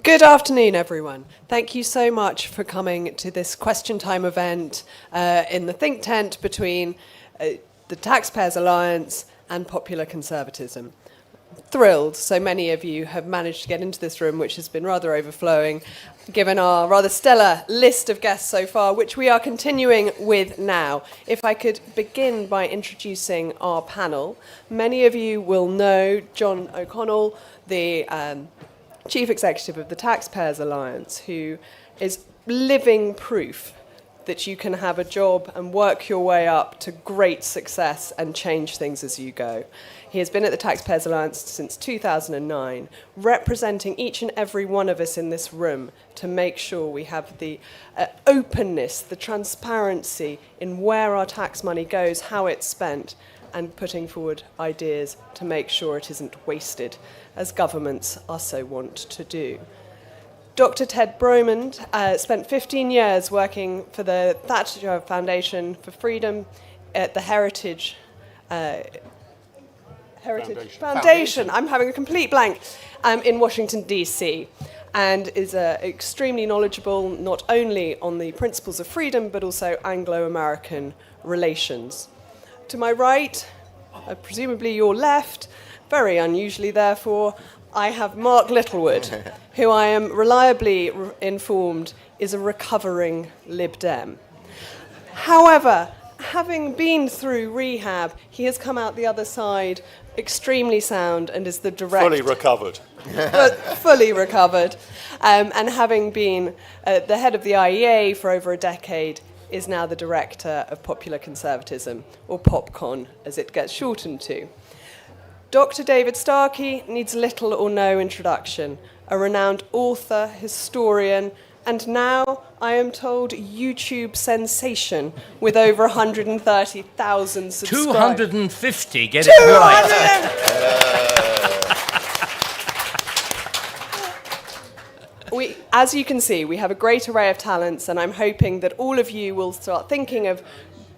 Good afternoon, everyone. Thank you so much for coming to this question time event in the think tent between the Taxpayers Alliance and Popular Conservatism. Thrilled so many of you have managed to get into this room, which has been rather overflowing, given our rather stellar list of guests so far, which we are continuing with now. If I could begin by introducing our panel. Many of you will know John O'Connell, the Chief Executive of the Taxpayers Alliance, who is living proof that you can have a job and work your way up to great success and change things as you go. He has been at the Taxpayers Alliance since 2009, representing each and every one of us in this room to make sure we have the openness, the transparency in where our tax money goes, how it's spent, and putting forward ideas to make sure it isn't wasted, as governments are so wont to do. Dr. Ted Bromund spent 15 years working for the Thatcher Foundation for Freedom at the Heritage Foundation. I'm having a complete blank, in Washington, D.C., and is extremely knowledgeable not only on the principles of freedom, but also Anglo-American relations. To my right, presumably your left, very unusually therefore, I have Mark Littlewood, who I am reliably informed is a recovering Lib Dem. However, having been through rehab, he has come out the other side extremely sound and is the direct... Fully recovered. Fully recovered. And having been the head of the IEA for over a decade, is now the director of Popular Conservatism, or PopCon, as it gets shortened to. Dr. David Starkey needs little or no introduction, a renowned author, historian, and now, I am told, YouTube sensation with over 130,000 subscribers. 250, get it right. As you can see, we have a great array of talents, and I'm hoping that all of you will start thinking of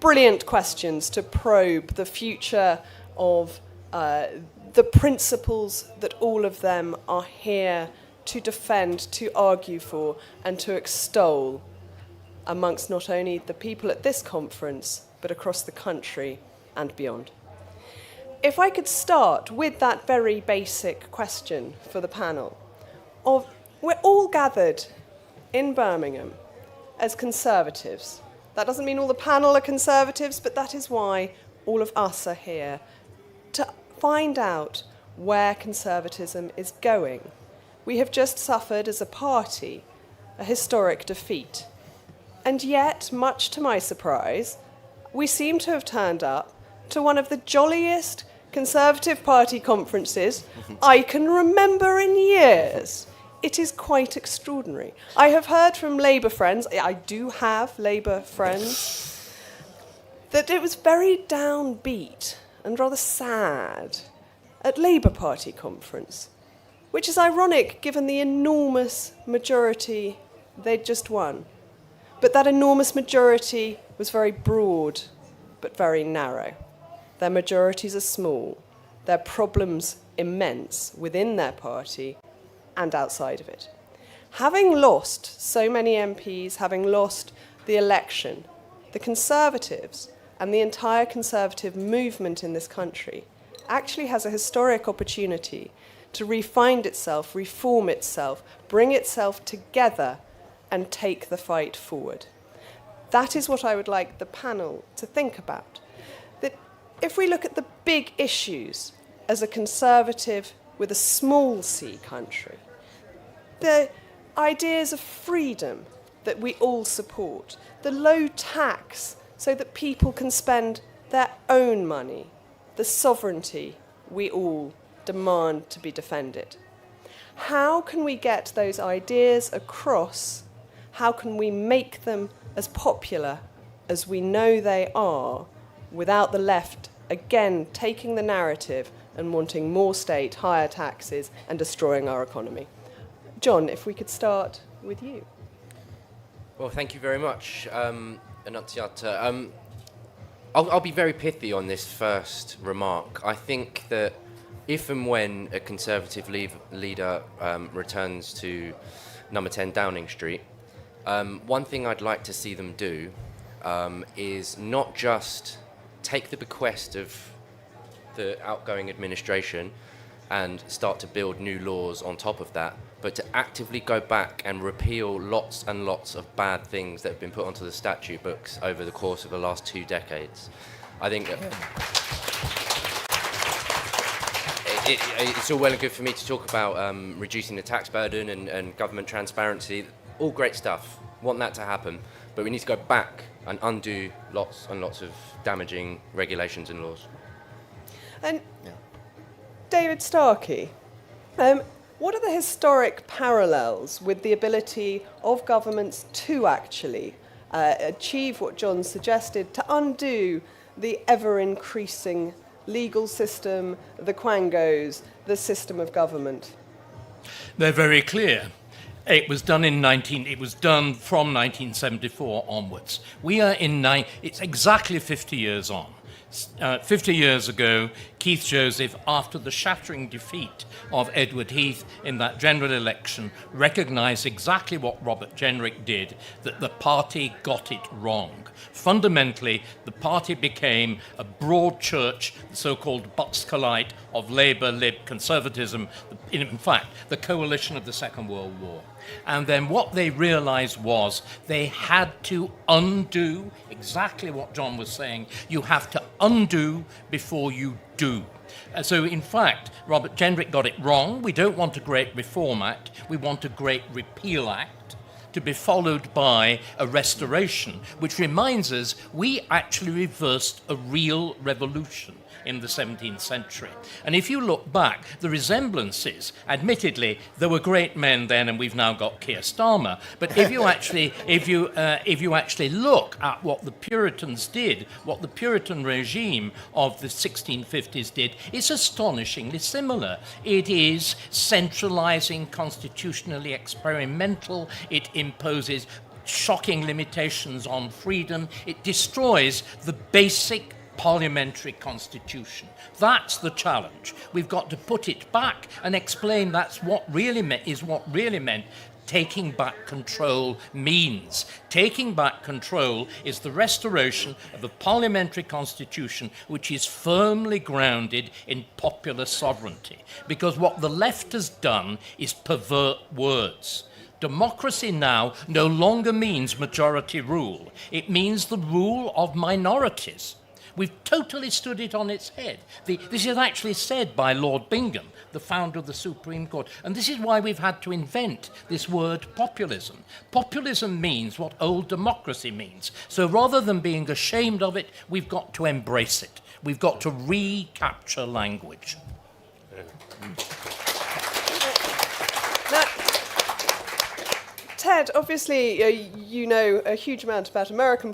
brilliant questions to probe the future of the principles that all of them are here to defend, to argue for, and to extol amongst not only the people at this conference, but across the country and beyond. If I could start with that very basic question for the panel of, we're all gathered in Birmingham as Conservatives. That doesn't mean all the panel are Conservatives, but that is why all of us are here, to find out where Conservatism is going. We have just suffered as a party a historic defeat. And yet, much to my surprise, we seem to have turned up to one of the jolliest Conservative Party conferences I can remember in years. It is quite extraordinary. I have heard from Labour friends, I do have Labour friends, that it was very downbeat and rather sad at Labour Party conference, which is ironic given the enormous majority they'd just won. But that enormous majority was very broad, but very narrow. Their majorities are small, their problems immense within their party and outside of it. Having lost so many MPs, having lost the election, the Conservatives and the entire Conservative movement in this country actually has a historic opportunity to refind itself, reform itself, bring itself together and take the fight forward. That is what I would like the panel to think about. That if we look at the big issues as a Conservative with a small c country, the ideas of freedom that we all support, the low tax so that people can spend their own money, the sovereignty we all demand to be defended. How can we get those ideas across? How can we make them as popular as we know they are without the left, again, taking the narrative and wanting more state, higher taxes, and destroying our economy? John, if we could start with you. Well, thank you very much, Annunziata. I'll be very pithy on this first remark. I think that if and when a Conservative leader returns to number 10 Downing Street, one thing I'd like to see them do is not just take the bequest of the outgoing administration and start to build new laws on top of that, but to actively go back and repeal lots and lots of bad things that have been put onto the statute books over the course of the last 2 decades. I think it's all well and good for me to talk about reducing the tax burden and government transparency. All great stuff. Want that to happen. But we need to go back and undo lots and lots of damaging regulations and laws. And David Starkey, what are the historic parallels with the ability of governments to actually achieve what John suggested, to undo the ever-increasing legal system, the quangos, the system of government? They're very clear. It was done from 1974 onwards. It's exactly 50 years on. 50 years ago, Keith Joseph, after the shattering defeat of Edward Heath in that general election, recognised exactly what Robert Jenrick did, that the party got it wrong. Fundamentally, the party became a broad church, the so-called Buckskalite of Labour, Lib, Conservatism, in fact, the coalition of the Second World War. And then what they realised was they had to undo exactly what John was saying. You have to undo before you do. So, in fact, Robert Jenrick got it wrong. We don't want a Great Reform Act. We want a Great Repeal Act, to be followed by a restoration, which reminds us we actually reversed a real revolution in the 17th century. And if you look back, the resemblances, admittedly, there were great men then, and we've now got Keir Starmer. But if you actually look at what the Puritans did, what the Puritan regime of the 1650s did, it's astonishingly similar. It is centralizing, constitutionally experimental. It imposes shocking limitations on freedom. It destroys the basic parliamentary constitution. That's the challenge. We've got to put it back and explain that's what really meant taking back control means. Taking back control is the restoration of a parliamentary constitution which is firmly grounded in popular sovereignty. Because what the left has done is pervert words. Democracy now no longer means majority rule. It means the rule of minorities. We've totally stood it on its head. This is actually said by Lord Bingham, the founder of the Supreme Court. And this is why we've had to invent this word populism. Populism means what old democracy means. So rather than being ashamed of it, we've got to embrace it. We've got to recapture language. Now, Ted, obviously you know a huge amount about American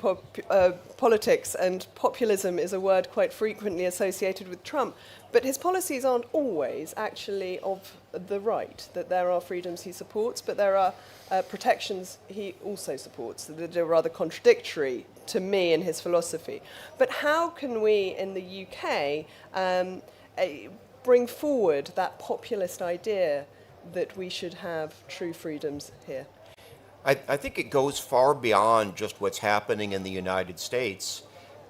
politics, and populism is a word quite frequently associated with Trump. But his policies aren't always actually of the right, that there are freedoms he supports, but there are protections he also supports that are rather contradictory to me and his philosophy. But how can we in the UK bring forward that populist idea that we should have true freedoms here? I think it goes far beyond just what's happening in the United States.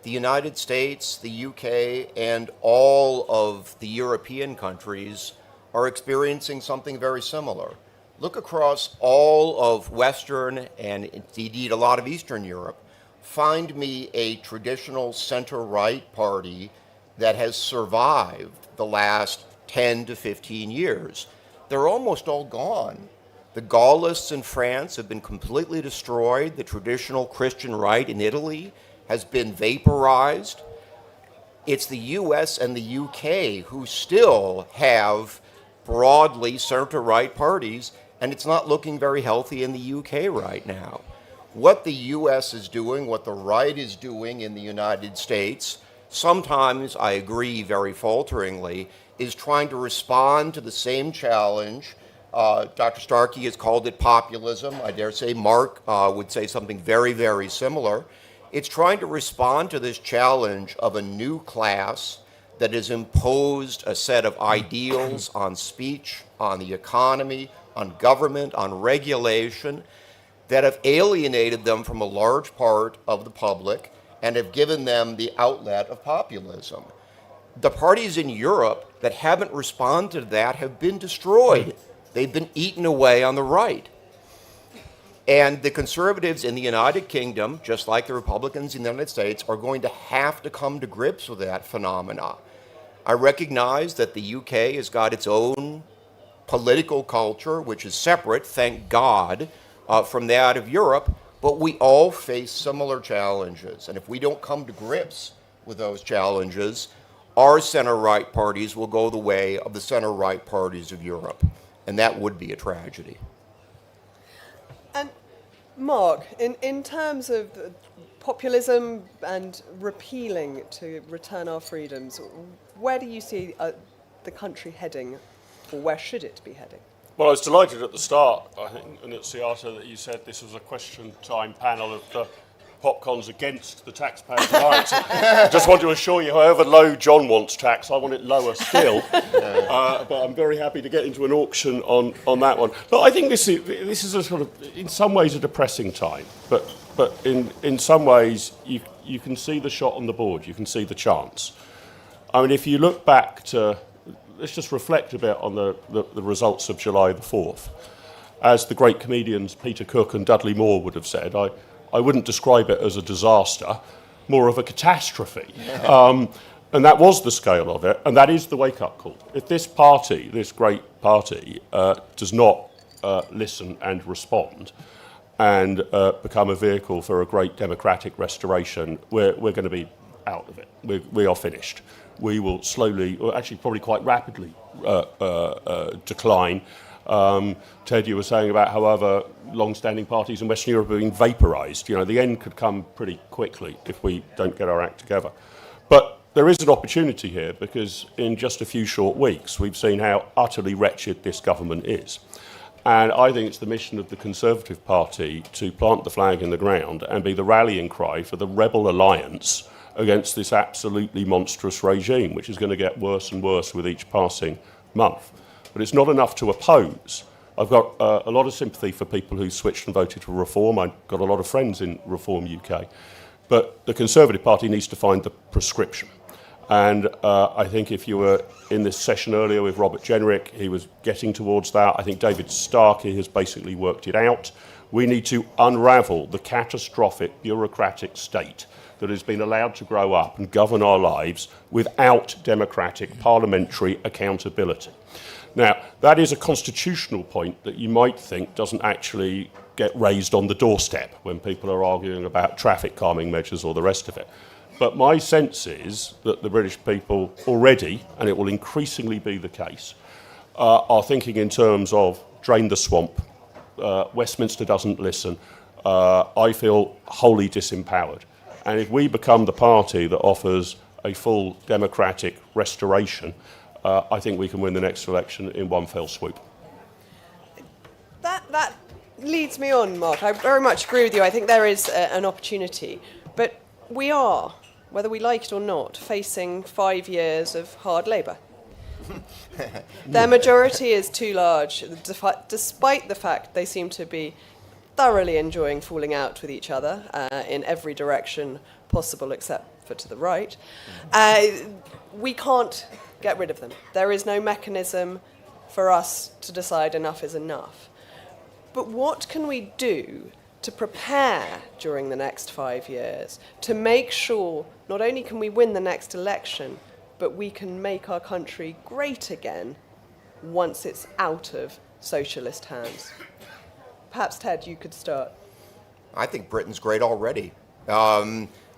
The United States, the UK, and all of the European countries are experiencing something very similar. Look across all of Western and indeed a lot of Eastern Europe. Find me a traditional center-right party that has survived the last 10 to 15 years. They're almost all gone. The Gaullists in France have been completely destroyed. The traditional Christian right in Italy has been vaporized. It's the US and the UK who still have broadly center-right parties, and it's not looking very healthy in the UK right now. What the US is doing, what the right is doing in the United States, sometimes, I agree very falteringly, is trying to respond to the same challenge. Dr. Starkey has called it populism. I dare say Mark would say something very, very similar. It's trying to respond to this challenge of a new class that has imposed a set of ideals on speech, on the economy, on government, on regulation, that have alienated them from a large part of the public and have given them the outlet of populism. The parties in Europe that haven't responded to that have been destroyed. They've been eaten away on the right. And the conservatives in the United Kingdom, just like the Republicans in the United States, are going to have to come to grips with that phenomena. I recognize that the UK has got its own political culture, which is separate, thank God, from that of Europe, but we all face similar challenges. And if we don't come to grips with those challenges, our center-right parties will go the way of the center-right parties of Europe. And that would be a tragedy. And Mark, in terms of populism and repealing to return our freedoms, where do you see the country heading, or where should it be heading? Well, I was delighted at the start, I think, Annunziata, that you said this was a question time panel of the PopCons against the taxpayers' rights. I just want to assure you, however low John wants tax, I want it lower still. But I'm very happy to get into an auction on that one. But I think this is a sort of, in some ways, a depressing time. But in some ways, you can see the shot on the board. You can see the chance. I mean, if you look back to, let's just reflect a bit on the results of July the 4th. As the great comedians Peter Cook and Dudley Moore would have said, I wouldn't describe it as a disaster, more of a catastrophe. And that was the scale of it, and that is the wake-up call. If this party, this great party, does not listen and respond and become a vehicle for a great democratic restoration, we're going to be out of it. We are finished. We will slowly, or actually probably quite rapidly, decline. Ted, you were saying about how other long-standing parties in Western Europe are being vaporised. You know, the end could come pretty quickly if we don't get our act together. But there is an opportunity here, because in just a few short weeks we've seen how utterly wretched this government is. And I think it's the mission of the Conservative Party to plant the flag in the ground and be the rallying cry for the rebel alliance against this absolutely monstrous regime, which is going to get worse and worse with each passing month. But it's not enough to oppose. I've got a lot of sympathy for people who switched and voted for Reform. I've got a lot of friends in Reform UK. But the Conservative Party needs to find the prescription. And I think if you were in this session earlier with Robert Jenrick, he was getting towards that. I think David Starkey has basically worked it out. We need to unravel the catastrophic bureaucratic state that has been allowed to grow up and govern our lives without democratic parliamentary accountability. Now, that is a constitutional point that you might think doesn't actually get raised on the doorstep when people are arguing about traffic calming measures or the rest of it. But my sense is that the British people already, and it will increasingly be the case, are thinking in terms of drain the swamp, Westminster doesn't listen, I feel wholly disempowered. And if we become the party that offers a full democratic restoration, I think we can win the next election in one fell swoop. That leads me on, Mark. I very much agree with you. I think there is an opportunity. But we are, whether we like it or not, facing 5 years of hard labour. Their majority is too large, despite the fact they seem to be thoroughly enjoying falling out with each other in every direction possible except for to the right. We can't get rid of them. There is no mechanism for us to decide enough is enough. But what can we do to prepare during the next 5 years to make sure not only can we win the next election, but we can make our country great again once it's out of socialist hands? Perhaps, Ted, you could start. I think Britain's great already.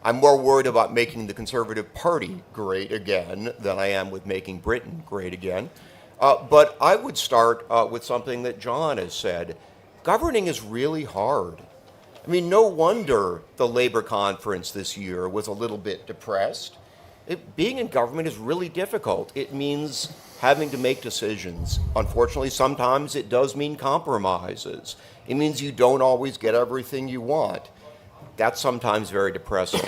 I'm more worried about making the Conservative Party great again than I am with making Britain great again. But I would start with something that John has said. Governing is really hard. I mean, no wonder the Labour conference this year was a little bit depressed. Being in government is really difficult. It means having to make decisions. Unfortunately, sometimes it does mean compromises. It means you don't always get everything you want. That's sometimes very depressing.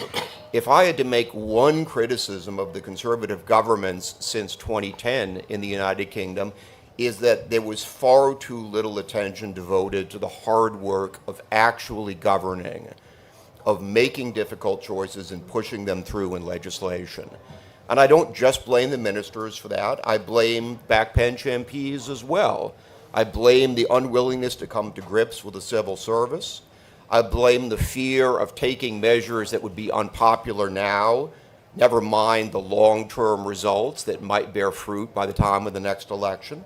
if I had to make one criticism of the Conservative governments since 2010 in the United Kingdom, is that there was far too little attention devoted to the hard work of actually governing, of making difficult choices and pushing them through in legislation. And I don't just blame the ministers for that. I blame backbench MPs as well. I blame the unwillingness to come to grips with the civil service. I blame the fear of taking measures that would be unpopular now, never mind the long-term results that might bear fruit by the time of the next election.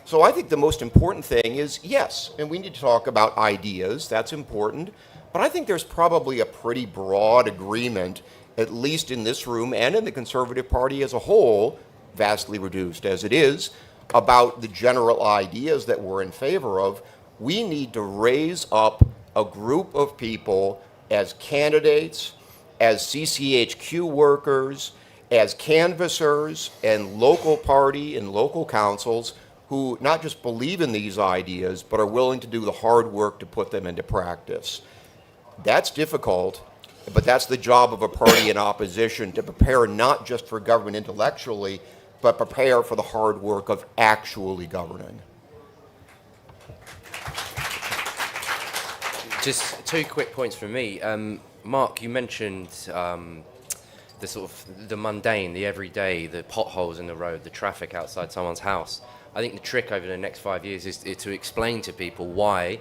So I think the most important thing is, yes, and we need to talk about ideas, that's important, but I think there's probably a pretty broad agreement, at least in this room and in the Conservative Party as a whole, vastly reduced as it is, about the general ideas that we're in favor of. We need to raise up a group of people as candidates, as CCHQ workers, as canvassers and local party and local councils who not just believe in these ideas, but are willing to do the hard work to put them into practice. That's difficult, but that's the job of a party in opposition, to prepare not just for government intellectually, but prepare for the hard work of actually governing. Just two quick points from me. Mark, you mentioned the sort of the mundane, the everyday, the potholes in the road, the traffic outside someone's house. I think the trick over the next 5 years is to explain to people why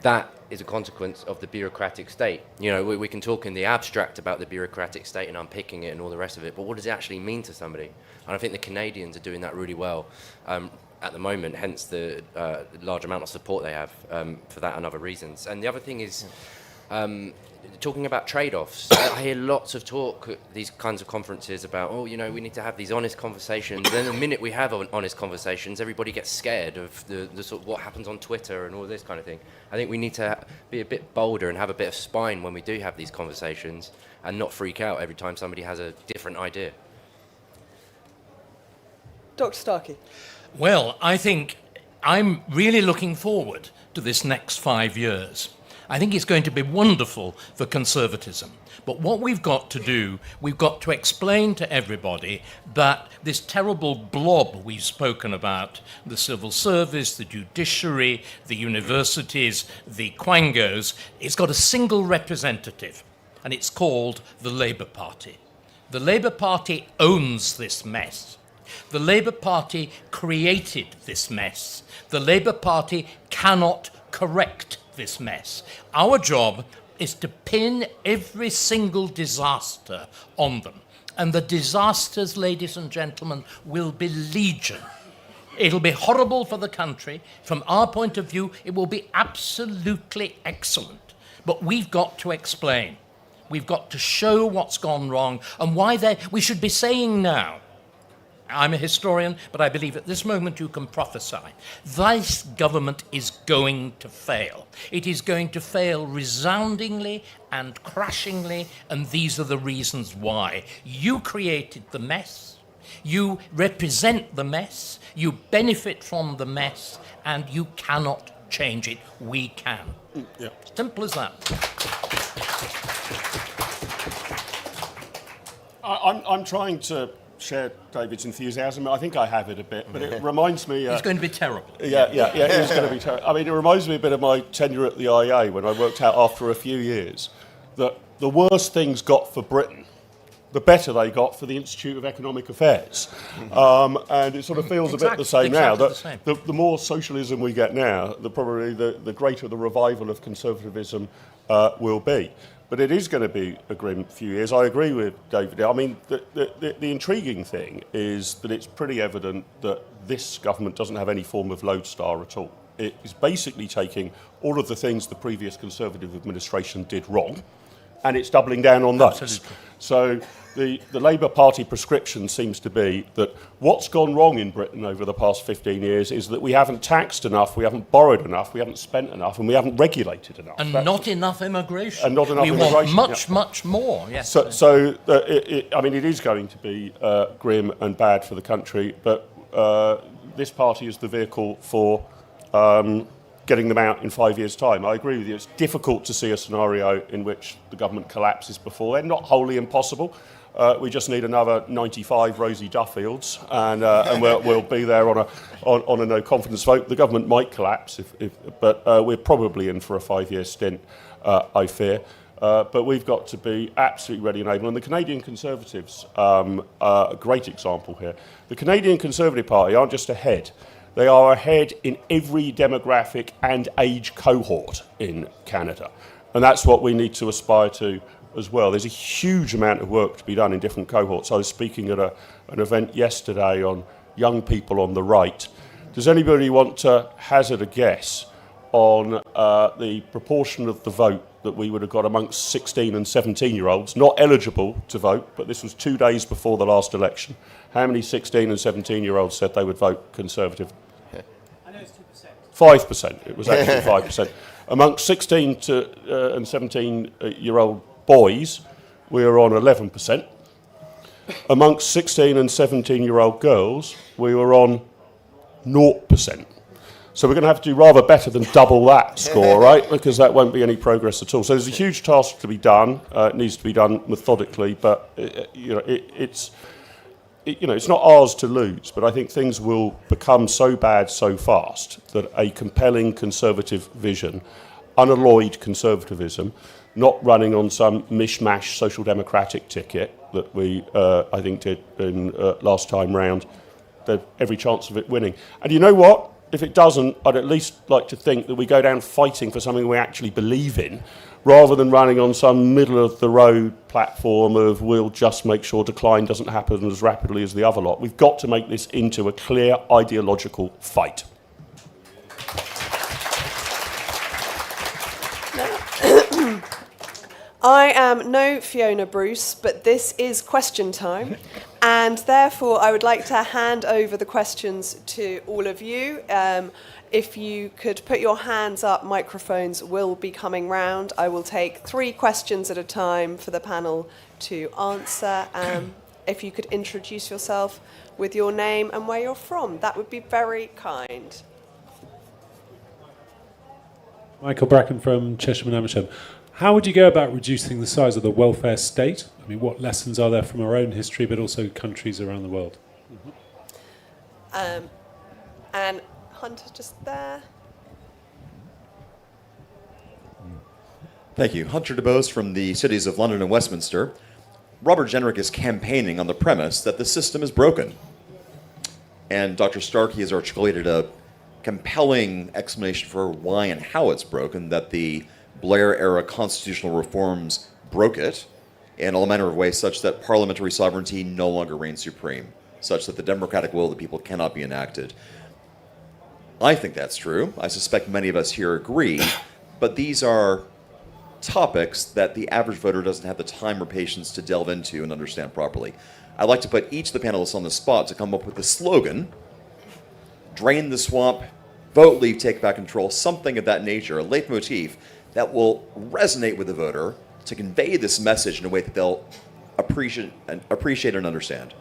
that is a consequence of the bureaucratic state. You know, we can talk in the abstract about the bureaucratic state and unpicking it and all the rest of it, but what does it actually mean to somebody? And I think the Canadians are doing that really well at the moment, hence the large amount of support they have for that and other reasons. And the other thing is talking about trade-offs. I hear lots of talk at these kinds of conferences about, oh, you know, we need to have these honest conversations. Then the minute we have honest conversations, everybody gets scared of the sort of what happens on Twitter and all this kind of thing. I think we need to be a bit bolder and have a bit of spine when we do have these conversations and not freak out every time somebody has a different idea. Dr. Starkey. Well, I think I'm really looking forward to this next 5 years. I think it's going to be wonderful for conservatism. But what we've got to do, we've got to explain to everybody that this terrible blob we've spoken about, the civil service, the judiciary, the universities, the quangos, it's got a single representative, and it's called the Labour Party. The Labour Party owns this mess. The Labour Party created this mess. The Labour Party cannot correct this mess. Our job is to pin every single disaster on them. And the disasters, ladies and gentlemen, will be legion. It'll be horrible for the country. From our point of view, it will be absolutely excellent. But we've got to explain. We've got to show what's gone wrong and why we should be saying now, I'm a historian, but I believe at this moment you can prophesy. This government is going to fail. It is going to fail resoundingly and crashingly, and these are the reasons why. You created the mess. You represent the mess. You benefit from the mess, and you cannot change it. We can. Yeah. Simple as that. I'm trying to share David's enthusiasm. I think I have it a bit, but it reminds me... It's going to be terrible. Yeah, it is going to be terrible. I mean, it reminds me a bit of my tenure at the IA when I worked out after a few years that the worse things got for Britain, the better they got for the Institute of Economic Affairs. And it sort of feels a bit the same now. The more socialism we get now, probably the greater the revival of conservatism will be. But it is going to be a grim few years. I agree with David. I mean, the intriguing thing is that it's pretty evident that this government doesn't have any form of lodestar at all. It is basically taking all of the things the previous Conservative administration did wrong, and it's doubling down on those. Absolutely. So the Labour Party prescription seems to be that what's gone wrong in Britain over the past 15 years is that we haven't taxed enough, we haven't borrowed enough, we haven't spent enough, and we haven't regulated enough. And not enough immigration. And not enough we immigration. Want much more. Yes. So I mean, it is going to be grim and bad for the country, but this party is the vehicle for getting them out in 5 years' time. I agree with you. It's difficult to see a scenario in which the government collapses before then. Not wholly impossible. We just need another 95 Rosie Duffields, and we'll be there on a no confidence vote. The government might collapse, but we're probably in for a 5-year stint, I fear. But we've got to be absolutely ready and able. And the Canadian Conservatives are a great example here. The Canadian Conservative Party aren't just ahead. They are ahead in every demographic and age cohort in Canada. And that's what we need to aspire to as well. There's a huge amount of work to be done in different cohorts. I was speaking at an event yesterday on young people on the right. Does anybody want to hazard a guess on the proportion of the vote that we would have got amongst 16 and 17-year-olds, not eligible to vote, but this was 2 days before the last election? How many 16 and 17-year-olds said they would vote Conservative? I know it's 2%. 5%. It was actually 5%. Amongst 16 and 17-year-old boys, we were on 11%. Amongst 16 and 17-year-old girls, we were on 0%. So we're going to have to do rather better than double that score, right? Because that won't be any progress at all. So there's a huge task to be done. It needs to be done methodically, but it's not ours to lose. But I think things will become so bad so fast that a compelling conservative vision, unalloyed conservatism, not running on some mishmash social democratic ticket that we, I think, did in last time round, there's every chance of it winning. And you know what? If it doesn't, I'd at least like to think that we go down fighting for something we actually believe in, rather than running on some middle-of-the-road platform of we'll just make sure decline doesn't happen as rapidly as the other lot. We've got to make this into a clear ideological fight. I am no Fiona Bruce, but this is question time. And therefore, I would like to hand over the questions to all of you. If you could put your hands up, microphones will be coming round. I will take 3 questions at a time for the panel to answer. If you could introduce yourself with your name and where you're from, that would be very kind. Michael Bracken from Cheshire and Amersham. How would you go about reducing the size of the welfare state? I mean, what lessons are there from our own history, but also countries around the world? And Hunter, just there. Thank you. Hunter DeBose from the cities of London and Westminster. Robert Jenrick is campaigning on the premise that the system is broken. And Dr. Starkey has articulated a compelling explanation for why and how it's broken, that the Blair-era constitutional reforms broke it in all manner of ways, such that parliamentary sovereignty no longer reigns supreme, such that the democratic will of the people cannot be enacted. I think that's true. I suspect many of us here agree, but these are topics that the average voter doesn't have the time or patience to delve into and understand properly. I'd like to put each of the panelists on the spot to come up with a slogan: drain the swamp, vote, leave, take back control, something of that nature, a leitmotif that will resonate with the voter to convey this message in a way that they'll appreciate and understand.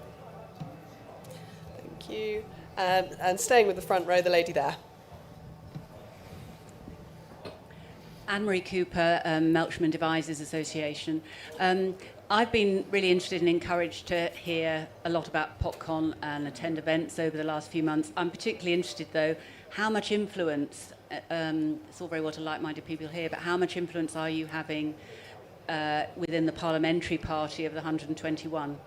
Thank you. And staying with the front row, the lady there. Anne-Marie Cooper, Melchman Devices Association. I've been really interested and encouraged to hear a lot about PopCon and attend events over the last few months. I'm particularly interested, though, how much influence, it's all very well to like-minded people here, but how much influence are you having within the parliamentary party of the 121?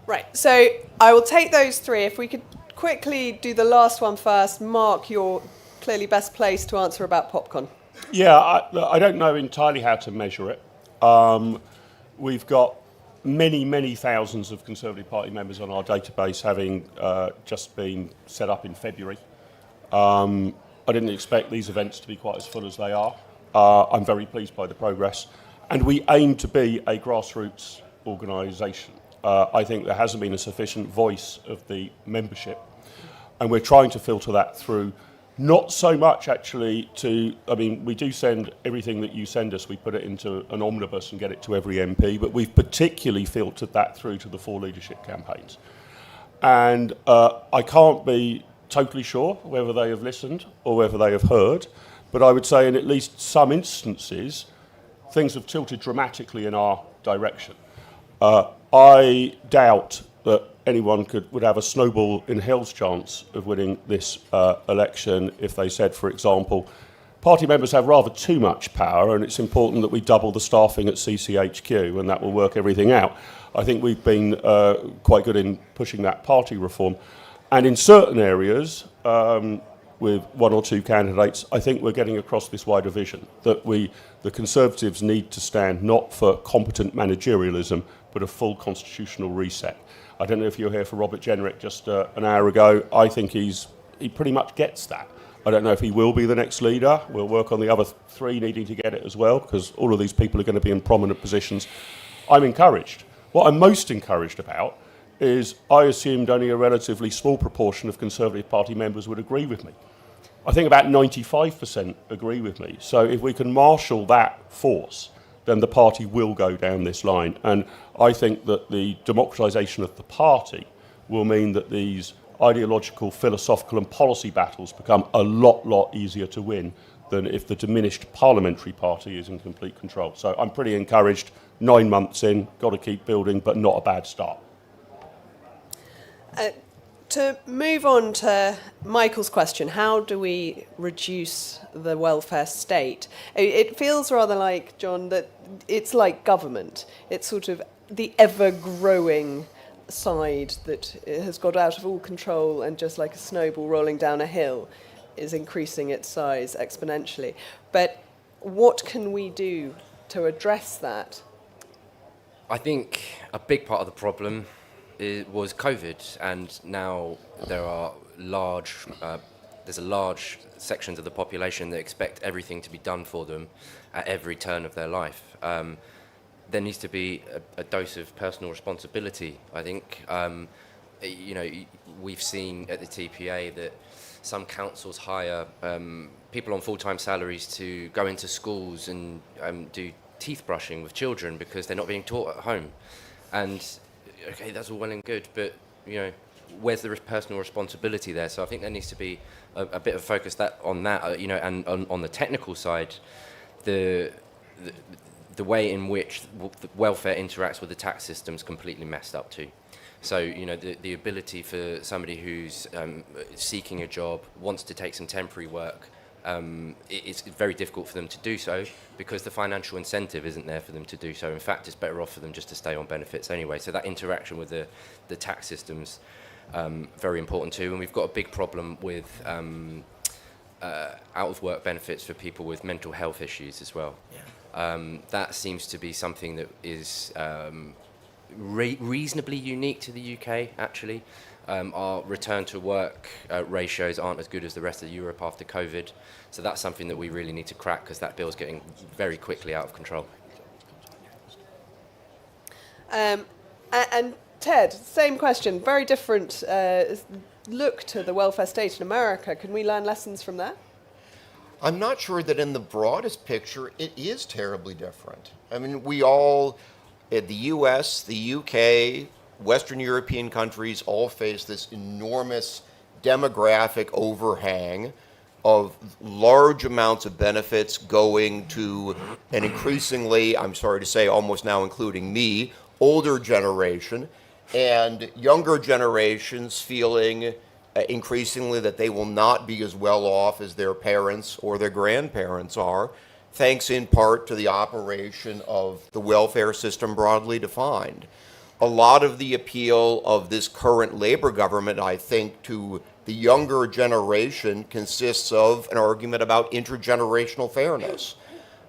Right, so I will take those 3. If we could quickly do the last one first. Mark, you're clearly best placed to answer about PopCon. Yeah, I don't know entirely how to measure it. We've got many thousands of Conservative Party members on our database, having just been set up in February. I didn't expect these events to be quite as full as they are. I'm very pleased by the progress. And we aim to be a grassroots organisation. I think there hasn't been a sufficient voice of the membership. And we're trying to filter that through, not so much actually we do send everything that you send us, we put it into an omnibus and get it to every MP, but we've particularly filtered that through to the 4 leadership campaigns. And I can't be totally sure whether they have listened or whether they have heard, but I would say in at least some instances, things have tilted dramatically in our direction. I doubt that anyone would have a snowball in hell's chance of winning this election if they said, for example, party members have rather too much power and it's important that we double the staffing at CCHQ and that will work everything out. I think we've been quite good in pushing that party reform. And in certain areas, with one or two candidates, I think we're getting across this wider vision that the Conservatives need to stand not for competent managerialism, but a full constitutional reset. I don't know if you were here for Robert Jenrick just an hour ago. I think he pretty much gets that. I don't know if he will be the next leader. We'll work on the other three needing to get it as well, because all of these people are going to be in prominent positions. I'm encouraged. What I'm most encouraged about is I assumed only a relatively small proportion of Conservative Party members would agree with me. I think about 95% agree with me. So if we can marshal that force, then the party will go down this line. And I think that the democratisation of the party will mean that these ideological, philosophical and policy battles become a lot easier to win than if the diminished parliamentary party is in complete control. So I'm pretty encouraged. 9 months in, got to keep building, but not a bad start. To move on to Michael's question, how do we reduce the welfare state? It feels rather like, John, that it's like government. It's sort of the ever-growing side that has got out of all control and just like a snowball rolling down a hill is increasing its size exponentially. But what can we do to address that? I think a big part of the problem was COVID, and now there's a large sections of the population that expect everything to be done for them at every turn of their life. There needs to be a dose of personal responsibility, I think. We've seen at the TPA that some councils hire people on full-time salaries to go into schools and do teeth brushing with children because they're not being taught at home. And okay, that's all well and good, but where's the personal responsibility there? So I think there needs to be a bit of focus on that, and on the technical side, the way in which the welfare interacts with the tax system is completely messed up too. So the ability for somebody who's seeking a job, wants to take some temporary work, it's very difficult for them to do so because the financial incentive isn't there for them to do so. In fact, it's better off for them just to stay on benefits anyway. So that interaction with the tax system's very important too. And we've got a big problem with out-of-work benefits for people with mental health issues as well. Yeah. That seems to be something that is reasonably unique to the UK, actually. Our return to work ratios aren't as good as the rest of Europe after COVID. So that's something that we really need to crack because that bill's getting very quickly out of control. And Ted, same question, very different look to the welfare state in America. Can we learn lessons from that? I'm not sure that in the broadest picture it is terribly different. I mean, we all, the US, the UK, Western European countries all face this enormous demographic overhang of large amounts of benefits going to an increasingly, I'm sorry to say, almost now including me, older generation, and younger generations feeling increasingly that they will not be as well off as their parents or their grandparents are, thanks in part to the operation of the welfare system broadly defined. A lot of the appeal of this current Labour government, I think, to the younger generation consists of an argument about intergenerational fairness.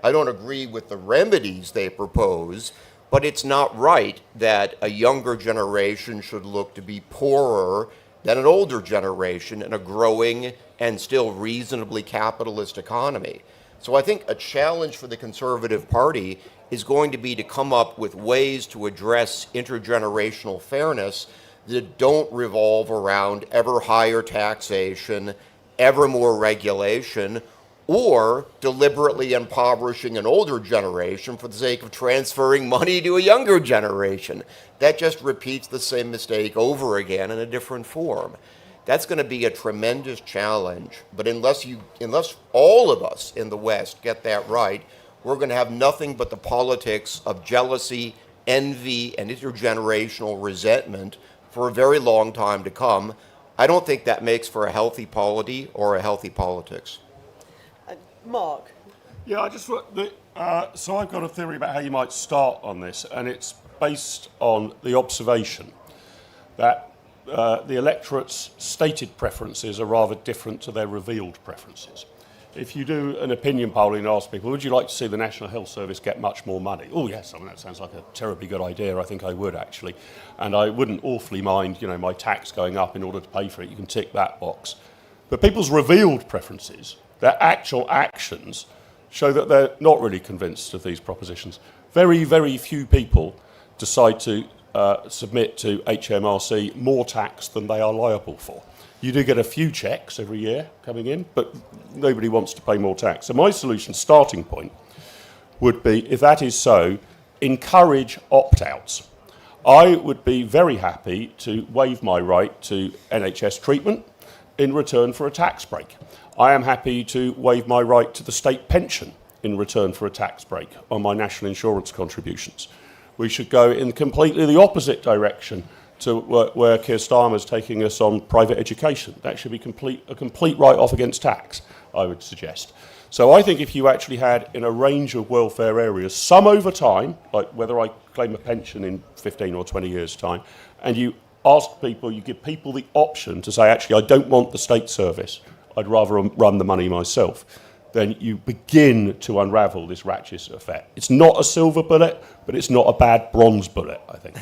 I don't agree with the remedies they propose, but it's not right that a younger generation should look to be poorer than an older generation in a growing and still reasonably capitalist economy. So I think a challenge for the Conservative Party is going to be to come up with ways to address intergenerational fairness that don't revolve around ever higher taxation, ever more regulation, or deliberately impoverishing an older generation for the sake of transferring money to a younger generation. That just repeats the same mistake over again in a different form. That's going to be a tremendous challenge, but unless all of us in the West get that right, we're going to have nothing but the politics of jealousy, envy, and intergenerational resentment for a very long time to come. I don't think that makes for a healthy polity or a healthy politics. Mark? Yeah, so I've got a theory about how you might start on this, and it's based on the observation that the electorate's stated preferences are rather different to their revealed preferences. If you do an opinion polling and ask people, would you like to see the National Health Service get much more money? Oh, yes, I mean, that sounds like a terribly good idea. I think I would, actually. And I wouldn't awfully mind, my tax going up in order to pay for it. You can tick that box. But people's revealed preferences, their actual actions, show that they're not really convinced of these propositions. Very, very few people decide to submit to HMRC more tax than they are liable for. You do get a few checks every year coming in, but nobody wants to pay more tax. So my solution, starting point, would be, if that is so, encourage opt-outs. I would be very happy to waive my right to NHS treatment in return for a tax break. I am happy to waive my right to the state pension in return for a tax break on my national insurance contributions. We should go in completely the opposite direction to where Keir Starmer's taking us on private education. That should be a complete write-off against tax, I would suggest. So I think if you actually had, in a range of welfare areas, some over time, like whether I claim a pension in 15 or 20 years' time, and you ask people, you give people the option to say, actually, I don't want the state service, I'd rather run the money myself, then you begin to unravel this ratchet effect. It's not a silver bullet, but it's not a bad bronze bullet, I think.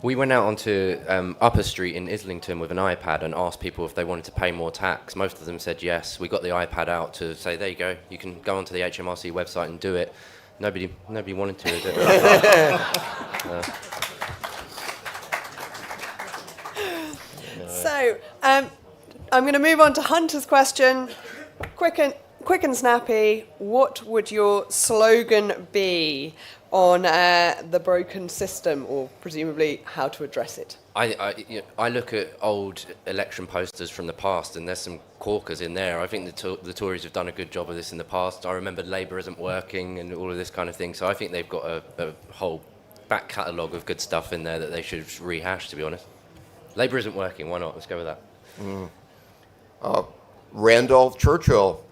We went out onto Upper Street in Islington with an iPad and asked people if they wanted to pay more tax. Most of them said yes. We got the iPad out to say, there you go, you can go onto the HMRC website and do it. Nobody wanted to do it. So, I'm going to move on to Hunter's question. Quick and snappy, what would your slogan be on the broken system, or presumably how to address it? I look at old election posters from the past, and there's some corkers in there. I think the Tories have done a good job of this in the past. I remember Labour isn't working and all of this kind of thing. So I think they've got a whole back catalogue of good stuff in there that they should rehash, to be honest. Labour isn't working, why not? Let's go with that. Randolph Churchill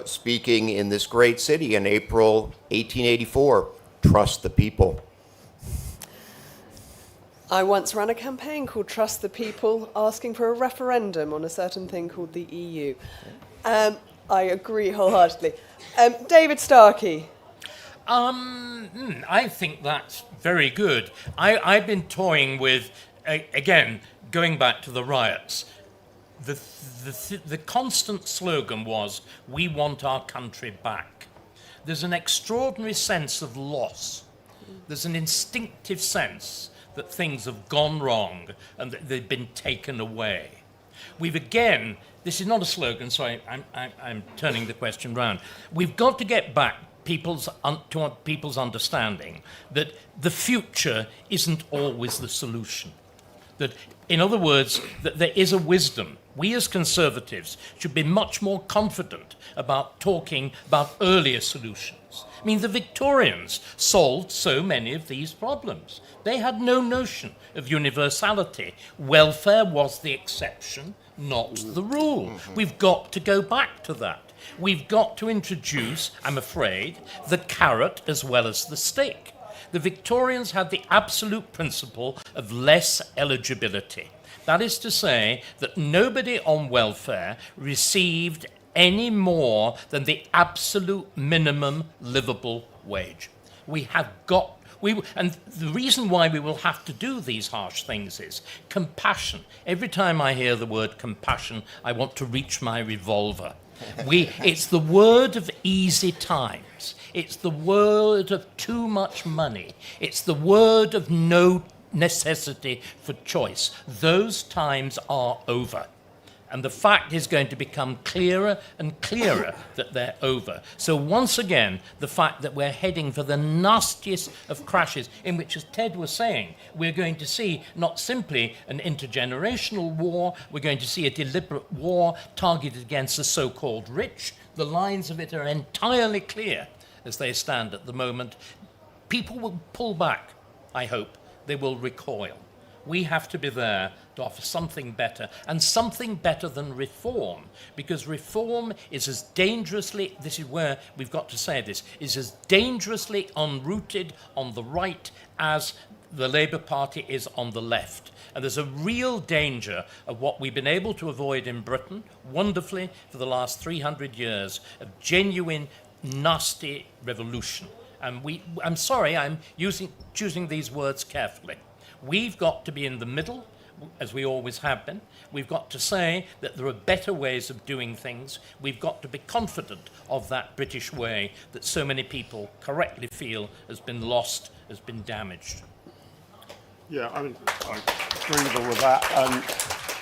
speaking in this great city in April 1884. Trust the people. I once ran a campaign called Trust the People, asking for a referendum on a certain thing called the EU. I agree wholeheartedly. David Starkey. I think that's very good. I've been toying with, again, going back to the riots. The constant slogan was, we want our country back. There's an extraordinary sense of loss. There's an instinctive sense that things have gone wrong and that they've been taken away. We've again, this is not a slogan, so I'm turning the question round. We've got to get back to people's understanding that the future isn't always the solution. That, in other words, that there is a wisdom. We as Conservatives should be much more confident about talking about earlier solutions. I mean, the Victorians solved so many of these problems. They had no notion of universality. Welfare was the exception, not the rule. We've got to go back to that. We've got to introduce, I'm afraid, the carrot as well as the stick. The Victorians had the absolute principle of less eligibility. That is to say that nobody on welfare received any more than the absolute minimum livable wage. And the reason why we will have to do these harsh things is compassion. Every time I hear the word compassion, I want to reach my revolver. It's the word of easy times. It's the word of too much money. It's the word of no necessity for choice. Those times are over. And the fact is going to become clearer and clearer that they're over. So once again, the fact that we're heading for the nastiest of crashes, in which, as Ted was saying, we're going to see not simply an intergenerational war, we're going to see a deliberate war targeted against the so-called rich. The lines of it are entirely clear as they stand at the moment. People will pull back, I hope. They will recoil. We have to be there to offer something better, and something better than reform, because reform is as dangerously, this is where we've got to say this, is as dangerously unrooted on the right as the Labour Party is on the left. And there's a real danger of what we've been able to avoid in Britain, wonderfully, for the last 300 years, of genuine, nasty revolution. And I'm sorry, I'm choosing these words carefully. We've got to be in the middle, as we always have been. We've got to say that there are better ways of doing things. We've got to be confident of that British way that so many people correctly feel has been lost, has been damaged. Yeah, I mean, I agree with all of that.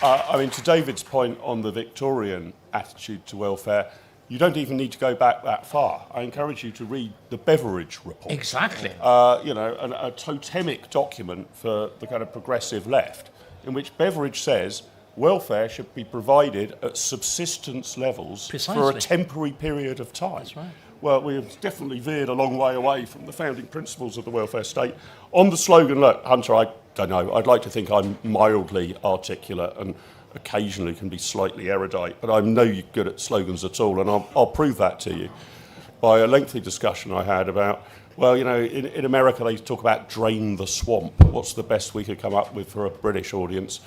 I mean, to David's point on the Victorian attitude to welfare, you don't even need to go back that far. I encourage you to read the Beveridge Report. Exactly. You know, a totemic document for the kind of progressive left, in which Beveridge says welfare should be provided at subsistence levels for a temporary period of time. That's right. Well, we have definitely veered a long way away from the founding principles of the welfare state. On the slogan, look, Hunter, I don't know, I'd like to think I'm mildly articulate and occasionally can be slightly erudite, but I'm no good at slogans at all, and I'll prove that to you by a lengthy discussion I had about, well, you know, in America they talk about drain the swamp. What's the best we could come up with for a British audience?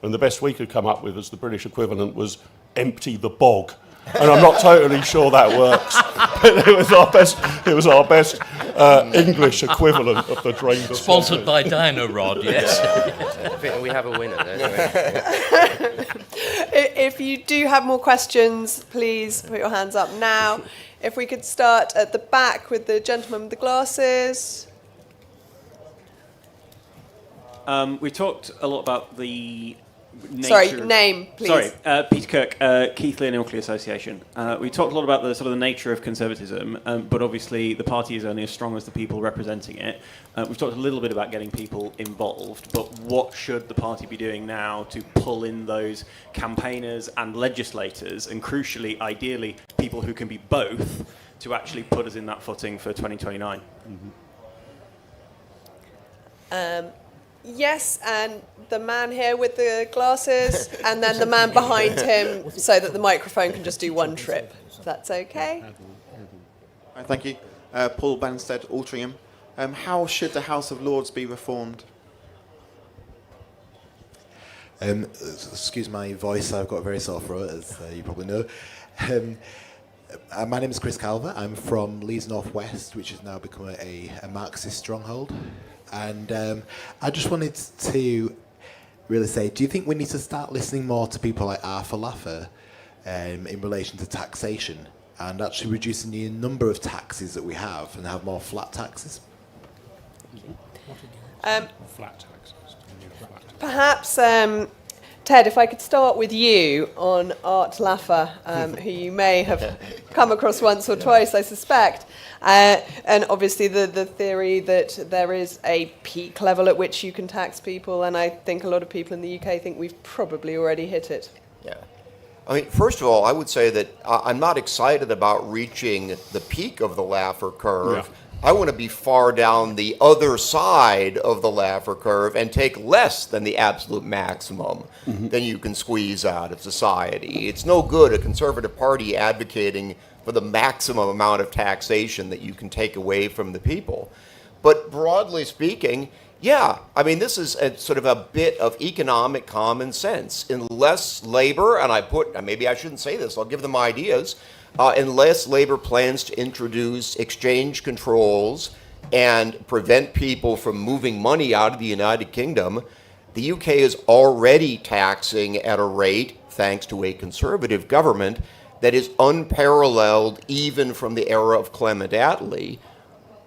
And the best we could come up with as the British equivalent was empty the bog. And I'm not totally sure that works. It was our best English equivalent of the drain the swamp. Sponsored by Dino Rod, yes. I think we have a winner there. If you do have more questions, please put your hands up now. If we could start at the back with the gentleman with the glasses. We talked a lot about the nature... Sorry, name, please. Sorry, Peter Kirk, Keith Lear Ilkley Association. We talked a lot about the sort of the nature of conservatism, but obviously the party is only as strong as the people representing it. We've talked a little bit about getting people involved, but what should the party be doing now to pull in those campaigners and legislators, and crucially, ideally, people who can be both, to actually put us in that footing for 2029? Yes, and the man here with the glasses, and then the man behind him, so that the microphone can just do one trip. If that's okay. Thank you. Paul Banstead, Altrincham. How should the House of Lords be reformed? Excuse my voice, I've got a very sore throat, as you probably know. My name is Chris Calver. I'm from Leeds North West, which has now become a Marxist stronghold. And I just wanted to really say, do you think we need to start listening more to people like Arthur Laffer in relation to taxation, and actually reducing the number of taxes that we have and have more flat taxes? Flat taxes. Perhaps, Ted, if I could start with you on Art Laffer, who you may have come across once or twice, I suspect. And obviously the theory that there is a peak level at which you can tax people, and I think a lot of people in the UK think we've probably already hit it. Yeah. I mean, first of all, I would say that I'm not excited about reaching the peak of the Laffer curve. Yeah. I want to be far down the other side of the Laffer curve and take less than the absolute maximum than you can squeeze out of society. It's no good a Conservative Party advocating for the maximum amount of taxation that you can take away from the people. But broadly speaking, yeah, I mean, this is a sort of a bit of economic common sense. Unless Labour, and maybe I shouldn't say this, I'll give them ideas, unless Labour plans to introduce exchange controls and prevent people from moving money out of the United Kingdom, the UK is already taxing at a rate, thanks to a Conservative government, that is unparalleled even from the era of Clement Attlee.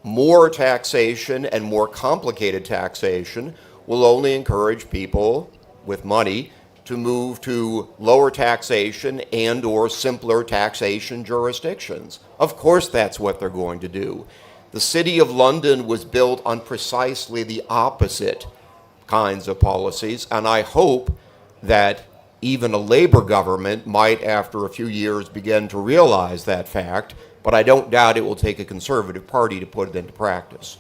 More taxation and more complicated taxation will only encourage people with money to move to lower taxation and or simpler taxation jurisdictions. Of course that's what they're going to do. The City of London was built on precisely the opposite kinds of policies, and I hope that even a Labour government might, after a few years, begin to realize that fact, but I don't doubt it will take a Conservative Party to put it into practice.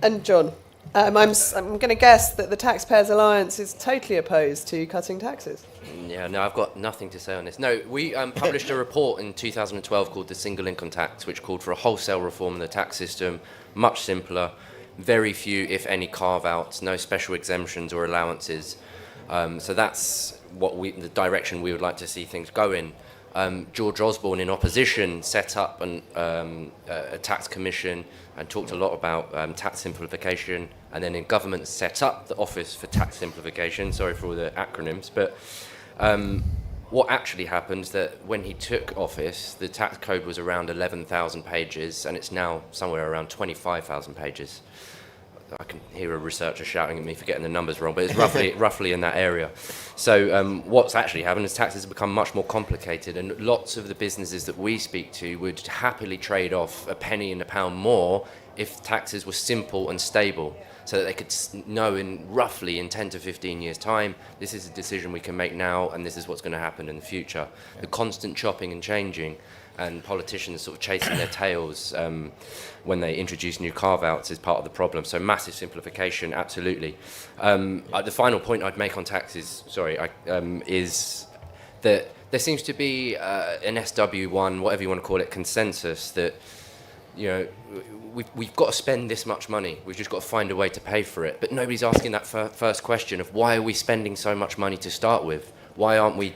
And John, I'm going to guess that the Taxpayers Alliance is totally opposed to cutting taxes. Yeah, no, I've got nothing to say on this. No, we published a report in 2012 called the Single Income Tax, which called for a wholesale reform of the tax system, much simpler, very few, if any, carve-outs, no special exemptions or allowances. So that's the direction we would like to see things go in. George Osborne, in opposition, set up a tax commission and talked a lot about tax simplification, and then in government set up the Office for Tax Simplification. Sorry for all the acronyms, but what actually happened is that when he took office, the tax code was around 11,000 pages, and it's now somewhere around 25,000 pages. I can hear a researcher shouting at me for getting the numbers wrong, but it's roughly in that area. So what's actually happened is taxes have become much more complicated, and lots of the businesses that we speak to would happily trade off a penny and a pound more if taxes were simple and stable, so that they could know roughly in 10 to 15 years' time, this is a decision we can make now, and this is what's going to happen in the future. The constant chopping and changing, and politicians sort of chasing their tails when they introduce new carve-outs is part of the problem. So massive simplification, absolutely. The final point I'd make on taxes, is that there seems to be an SW1, whatever you want to call it, consensus that, you know, we've got to spend this much money. We've just got to find a way to pay for it. But nobody's asking that first question of why are we spending so much money to start with? Why aren't we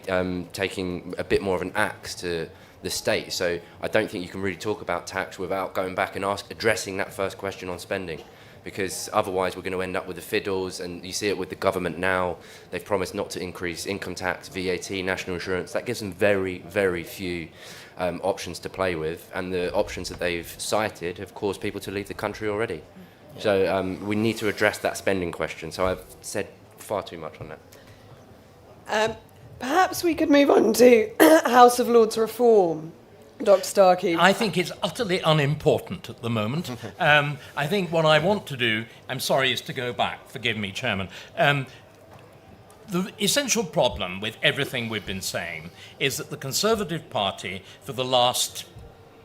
taking a bit more of an axe to the state? So I don't think you can really talk about tax without going back and addressing that first question on spending, because otherwise we're going to end up with the fiddles, and you see it with the government now. They've promised not to increase income tax, VAT, national insurance. That gives them very, very few options to play with, and the options that they've cited have caused people to leave the country already. So we need to address that spending question. So I've said far too much on that. Perhaps we could move on to House of Lords reform, Dr. Starkey. I think it's utterly unimportant at the moment. I think what I want to do, I'm sorry, is to go back. Forgive me, Chairman. The essential problem with everything we've been saying is that the Conservative Party, for the last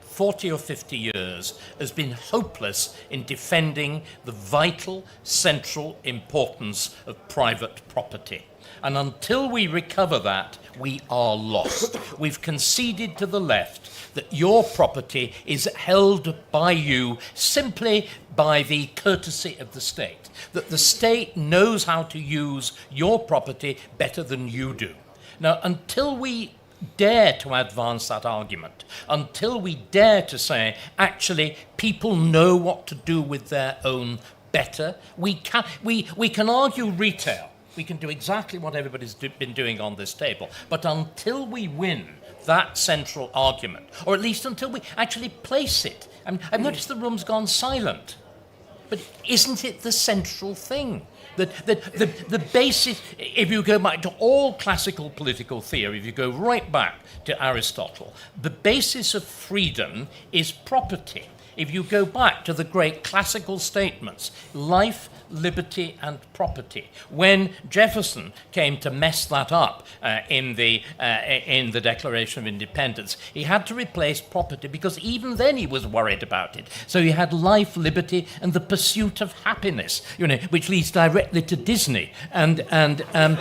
40 or 50 years, has been hopeless in defending the vital, central importance of private property. And until we recover that, we are lost. We've conceded to the left that your property is held by you simply by the courtesy of the state, that the state knows how to use your property better than you do. Now, until we dare to advance that argument, until we dare to say, actually, people know what to do with their own better, we can argue retail. We can do exactly what everybody's been doing on this table. But until we win that central argument, or at least until we actually place it, I mean, I've noticed the room's gone silent. But isn't it the central thing? The basis, if you go back to all classical political theory, if you go right back to Aristotle, the basis of freedom is property. If you go back to the great classical statements, life, liberty and property. When Jefferson came to mess that up in the Declaration of Independence, he had to replace property because even then he was worried about it. So he had life, liberty, and the pursuit of happiness, you know, which leads directly to Disney and you know,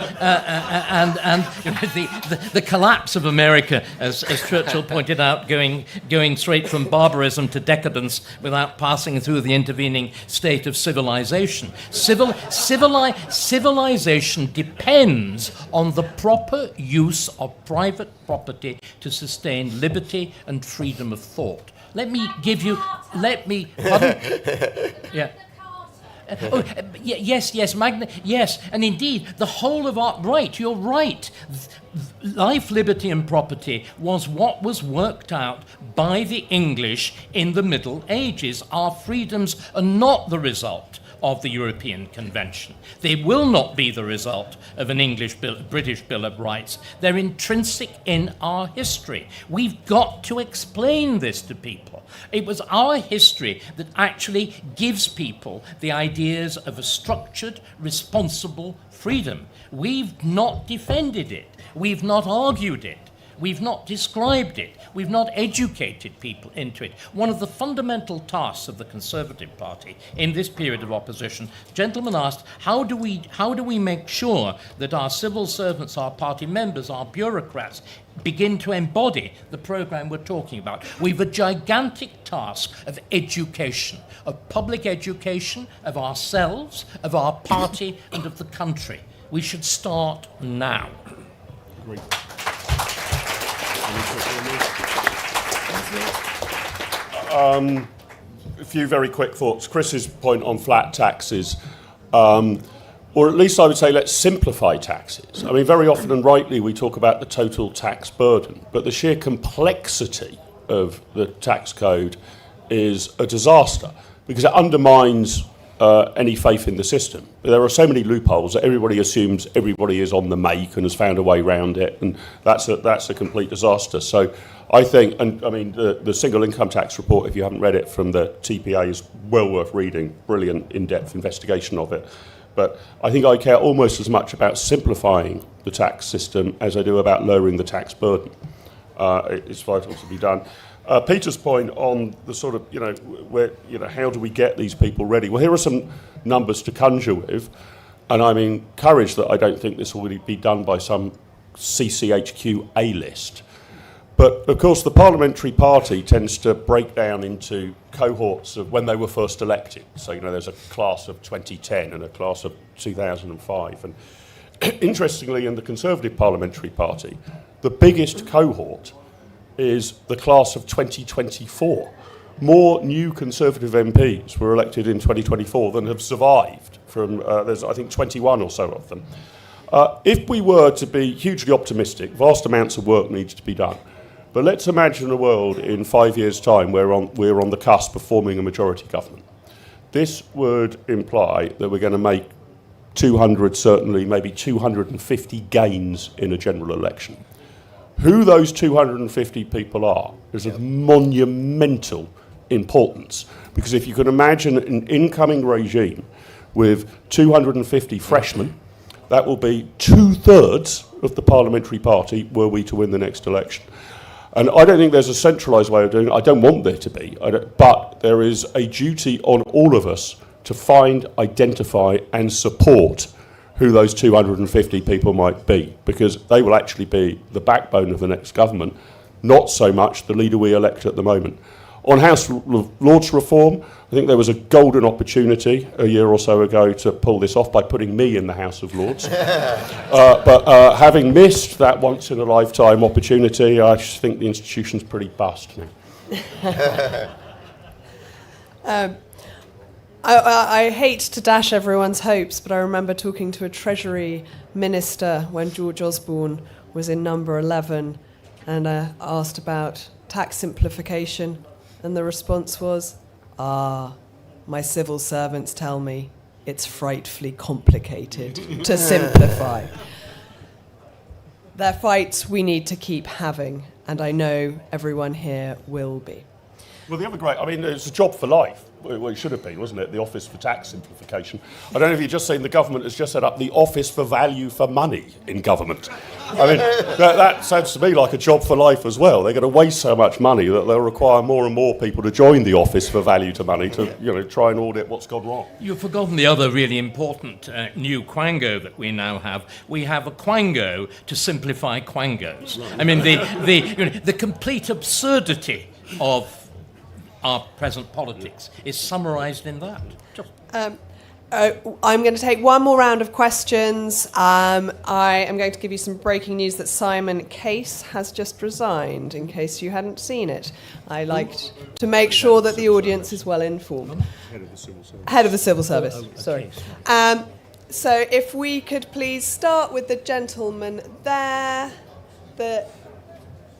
the collapse of America, as Churchill pointed out, going straight from barbarism to decadence without passing through the intervening state of civilization. Civilization depends on the proper use of private property to sustain liberty and freedom of thought. Yeah. Yes, and indeed, the whole of our... Right, you're right. Life, liberty and property was what was worked out by the English in the Middle Ages. Our freedoms are not the result of the European Convention. They will not be the result of an British Bill of Rights. They're intrinsic in our history. We've got to explain this to people. It was our history that actually gives people the ideas of a structured, responsible freedom. We've not defended it. We've not argued it. We've not described it. We've not educated people into it. One of the fundamental tasks of the Conservative Party in this period of opposition, gentlemen asked, how do we make sure that our civil servants, our party members, our bureaucrats begin to embody the programme we're talking about? We've a gigantic task of education, of public education, of ourselves, of our party, and of the country. We should start now. Agreed. A few very quick thoughts. Chris's point on flat taxes, or at least I would say let's simplify taxes. I mean, very often and rightly we talk about the total tax burden, but the sheer complexity of the tax code is a disaster because it undermines any faith in the system. There are so many loopholes that everybody assumes everybody is on the make and has found a way around it, and that's a complete disaster. So I think, and I mean, the single income tax report, if you haven't read it, from the TPA is well worth reading. Brilliant in-depth investigation of it. But I think I care almost as much about simplifying the tax system as I do about lowering the tax burden. It's vital to be done. Peter's point on the sort of, how do we get these people ready? Well, here are some numbers to conjure with, and I'm encouraged that I don't think this will be done by some CCHQ A-list. But, of course, the parliamentary party tends to break down into cohorts of when they were first elected. So, there's a class of 2010 and a class of 2005. And interestingly, in the Conservative Parliamentary Party, the biggest cohort is the class of 2024. More new Conservative MPs were elected in 2024 than have survived from, there's I think 21 or so of them. If we were to be hugely optimistic, vast amounts of work needs to be done. But let's imagine a world in 5 years' time where we're on the cusp of forming a majority government. This would imply that we're going to make 200, certainly maybe 250 gains in a general election. Who those 250 people are is of monumental importance, because if you can imagine an incoming regime with 250 freshmen, that will be 2/3 of the parliamentary party were we to win the next election. And I don't think there's a centralised way of doing it. I don't want there to be, but there is a duty on all of us to find, identify and support who those 250 people might be, because they will actually be the backbone of the next government, not so much the leader we elect at the moment. On House of Lords reform, I think there was a golden opportunity a year or so ago to pull this off by putting me in the House of Lords. But having missed that once-in-a-lifetime opportunity, I just think the institution's pretty bust now. I hate to dash everyone's hopes, but I remember talking to a Treasury Minister when George Osborne was in number 11 and asked about tax simplification, and the response was, my civil servants tell me it's frightfully complicated to simplify. They're fights we need to keep having, and I know everyone here will be. Well, the other great, it's a job for life. Well, it should have been, wasn't it? The Office for Tax Simplification. I don't know if you've just seen the government has just set up the Office for Value for Money in government. That sounds to me like a job for life as well. They're going to waste so much money that they'll require more and more people to join the Office for Value to Money to, try and audit what's gone wrong. You've forgotten the other really important new quango that we now have. We have a quango to simplify quangos. The complete absurdity of our present politics is summarised in that. I'm going to take one more round of questions. I am going to give you some breaking news that Simon Case has just resigned, in case you hadn't seen it. I like to make sure that the audience is well informed. Head of the Civil Service. Head of the Civil Service, sorry. So if we could please start with the gentleman there, the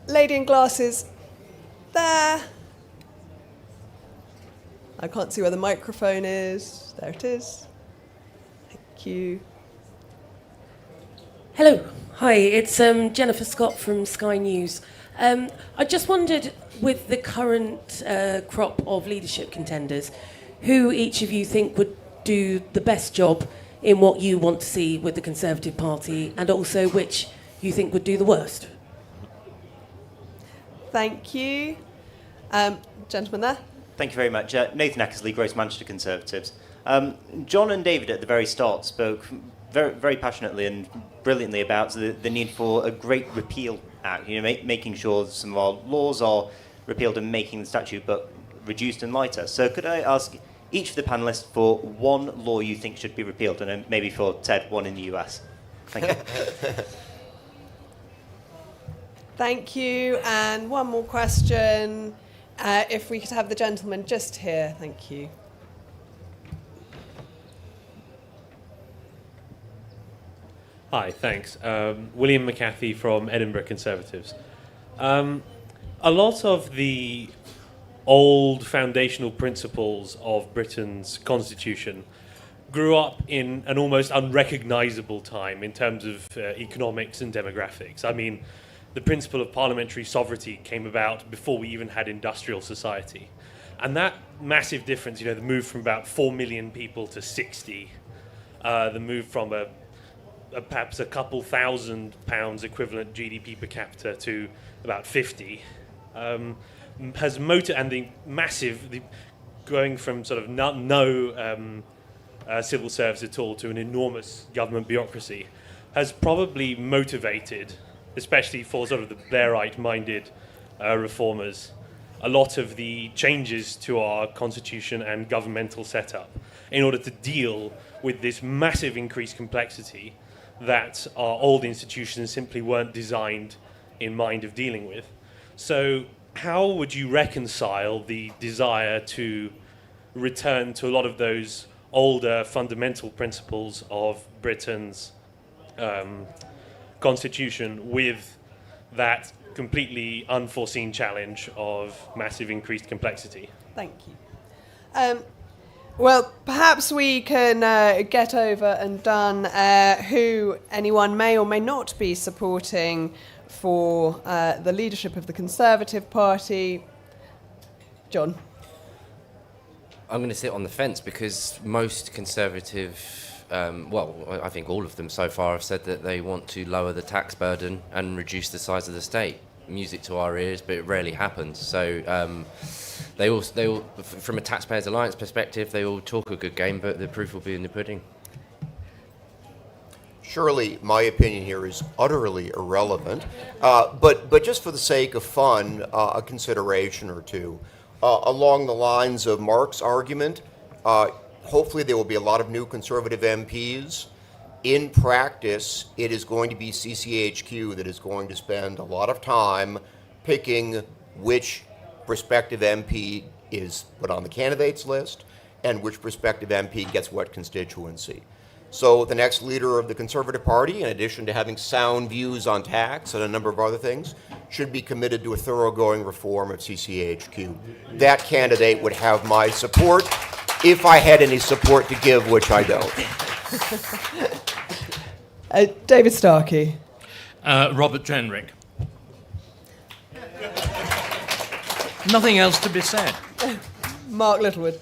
lady in glasses there. I can't see where the microphone is. There it is. Thank you. Hello. Hi, it's Jennifer Scott from Sky News. I just wondered, with the current crop of leadership contenders, who each of you think would do the best job in what you want to see with the Conservative Party, and also which you think would do the worst. Thank you. Gentleman there. Thank you very much. Nathan Eckersley, Gross Manchester Conservatives. John and David at the very start spoke very, very passionately and brilliantly about the need for a great repeal act, making sure some of our laws are repealed and making the statute but reduced and lighter. So could I ask each of the panellists for one law you think should be repealed, and then maybe for Ted, one in the US? Thank you. Thank you. And one more question. If we could have the gentleman just here. Thank you. Hi, thanks. William McCarthy from Edinburgh Conservatives. A lot of the old foundational principles of Britain's constitution grew up in an almost unrecognisable time in terms of economics and demographics. I mean, the principle of parliamentary sovereignty came about before we even had industrial society. And that massive difference, the move from about 4 million people to 60, the move from perhaps a couple £1,000 equivalent GDP per capita to about 50, has going from sort of no civil service at all to an enormous government bureaucracy, has probably motivated, especially for sort of the Blairite-minded reformers, a lot of the changes to our constitution and governmental setup in order to deal with this massive increased complexity that our old institutions simply weren't designed in mind of dealing with. So how would you reconcile the desire to return to a lot of those older fundamental principles of Britain's constitution with that completely unforeseen challenge of massive increased complexity? Thank you. Well, perhaps we can get over and done who anyone may or may not be supporting for the leadership of the Conservative Party. John. I'm going to sit on the fence because most Conservative, I think all of them so far have said that they want to lower the tax burden and reduce the size of the state. Music to our ears, but it rarely happens. So they all, from a Taxpayers Alliance perspective, they all talk a good game, but the proof will be in the pudding. Surely my opinion here is utterly irrelevant, but just for the sake of fun, a consideration or two. Along the lines of Mark's argument, hopefully there will be a lot of new Conservative MPs. In practice, it is going to be CCHQ that is going to spend a lot of time picking which prospective MP is put on the candidates list and which prospective MP gets what constituency. So the next leader of the Conservative Party, in addition to having sound views on tax and a number of other things, should be committed to a thoroughgoing reform of CCHQ. That candidate would have my support if I had any support to give, which I don't. David Starkey. Robert Jenrick. Nothing else to be said. Mark Littlewood.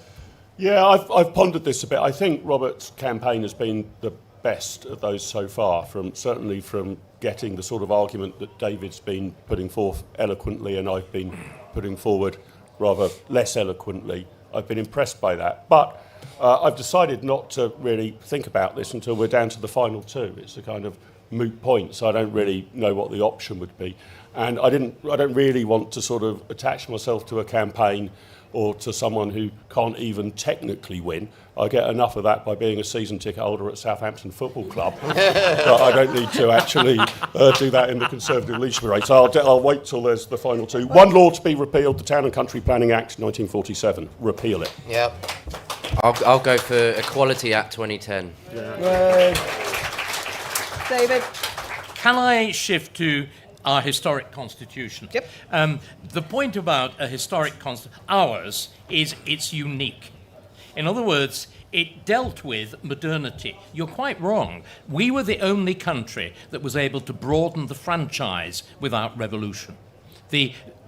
Yeah, I've pondered this a bit. I think Robert's campaign has been the best of those so far, certainly from getting the sort of argument that David's been putting forth eloquently and I've been putting forward rather less eloquently. I've been impressed by that. But I've decided not to really think about this until we're down to the final two. It's a kind of moot point, so I don't really know what the option would be. And I don't really want to sort of attach myself to a campaign or to someone who can't even technically win. I get enough of that by being a season ticket holder at Southampton Football Club. But I don't need to actually do that in the Conservative leadership race. So I'll wait till there's the final two. One law to be repealed, the Town and Country Planning Act 1947. Repeal it. Yep. I'll go for Equality Act 2010. Yeah. David? Can I shift to our historic constitution. Yep. The point about a historic constitution, ours, is it's unique. In other words, it dealt with modernity. You're quite wrong. We were the only country that was able to broaden the franchise without revolution.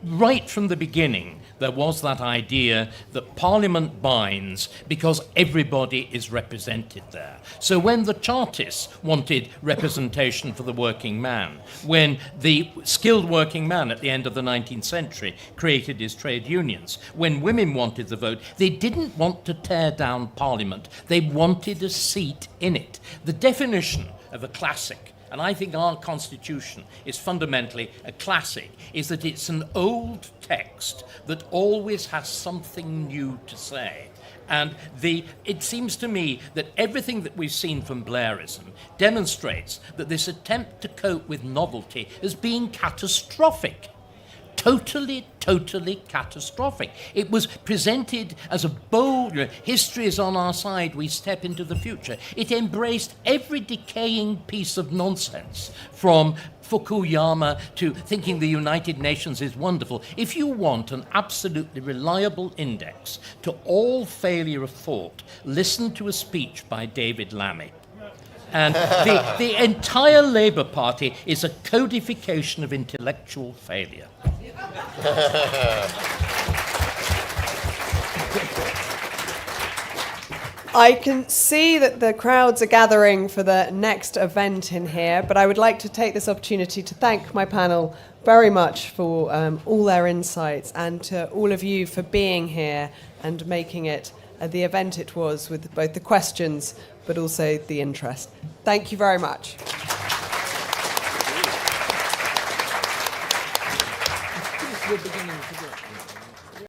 Right from the beginning, there was that idea that Parliament binds because everybody is represented there. So when the Chartists wanted representation for the working man, when the skilled working man at the end of the 19th century created his trade unions, when women wanted the vote, they didn't want to tear down Parliament. They wanted a seat in it. The definition of a classic, and I think our constitution is fundamentally a classic, is that it's an old text that always has something new to say. And it seems to me that everything that we've seen from Blairism demonstrates that this attempt to cope with novelty as being catastrophic. Totally catastrophic. It was presented as a bold, history is on our side, we step into the future. It embraced every decaying piece of nonsense, from Fukuyama to thinking the United Nations is wonderful. If you want an absolutely reliable index to all failure of thought, listen to a speech by David Lammy. And the entire Labour Party is a codification of intellectual failure. I can see that the crowds are gathering for the next event in here, but I would like to take this opportunity to thank my panel very much for all their insights, and to all of you for being here and making it the event it was, with both the questions but also the interest. Thank you very much. We're beginning to